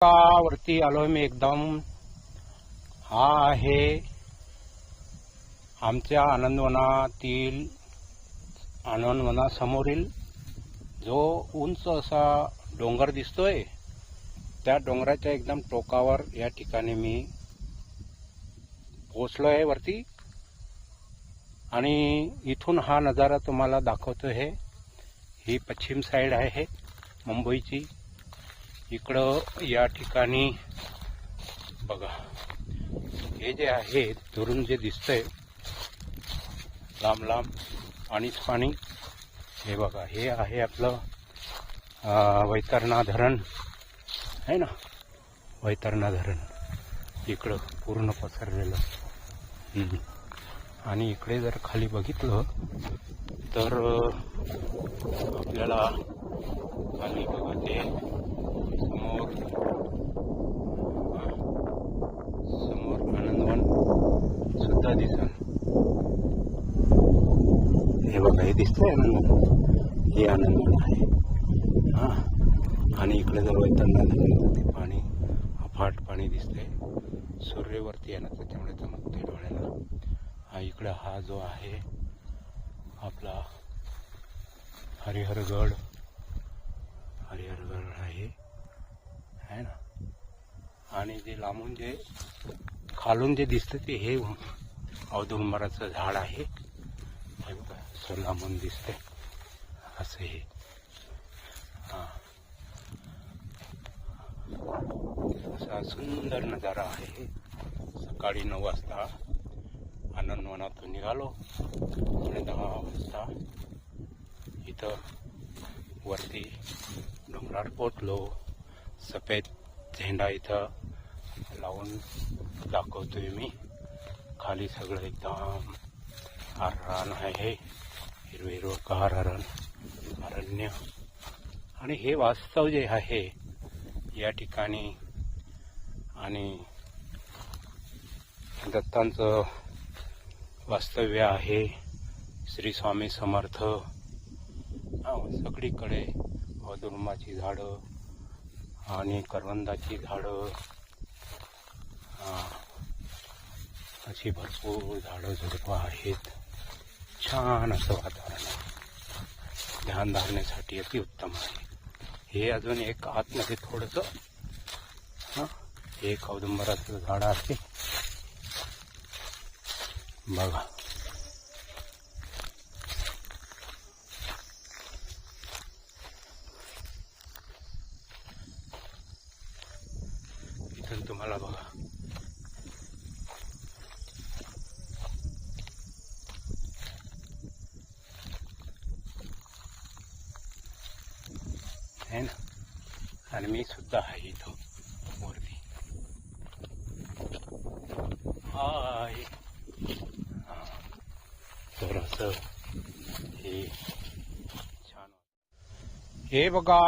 वरती आलोय मी एकदम. हा आहे आमच्या आनंदवनातील आनंदवनासमोरील जो उंच असा डोंगर दिसतोय, त्या डोंगराच्या एकदम टोकावर या ठिकाणी मी पोहोचलो आहे वरती. आणि इथून हा नजारा तुम्हाला दाखवतो आहे. ही पश्चिम साइड आहे मुंबईची. इकडं या ठिकाणी बघा, हे जे आहे दुरून जे दिसतंय लांब लांब पाणीच पाणी, हे बघा, हे आहे आपलं वैतरणा धरण आहे ना. वैतरणा धरण इकडं पूर्ण पसरलेलं. आणि इकडे जर खाली बघितलं तर आपल्याला खाली बघा ते समोर आनंदवन सुद्धा दिसेल. हे बघा, हे दिसतंय आनंदवन, हे आनंदवन आहे. आणि इकडे जर वैतरणा धरण ते पाणी अफाट पाणी दिसतंय. सूर्यवरती आहे ना, त्याच्यामुळे चमकते डोळ्याला. इकडे हा जो आहे आपला हरिहरगड आहे ना. आणि जे लांबून जे खालून जे दिसतं ते हे औदुंबराचं झाड आहे. हे बघा, असं लांबून दिसतंय असं हे. असा सुंदर नजारा आहे. सकाळी 9 वाजता आनंदवनातून निघालो आणि 10 वाजता इथं वरती डोंगरावर पोचलो. सफेद झेंडा इथं लावून दाखवतोय मी. खाली सगळं एकदम रान आहे, हिरवेगार अरण्य. आणि हे वास्तव जे आहे या ठिकाणी, आणि दत्तांचं वास्तव्य आहे. श्री स्वामी समर्थ. सगळीकडे औदुंबराची झाडं आणि करवंदाची झाडं, अशी भरपूर झाडं झुडपं आहेत. छान असं वातावरण आहे. ध्यान धारण्यासाठी अतिउत्तम आहे. हे अजून एक आतमध्ये थोडंसं एक औदुंबराचं झाड आहे बघा. इथून तुम्हाला बघा है ना. आणि मी सुद्धा आहे इथं वरती. हाय. तर असं हे छान. हे बघा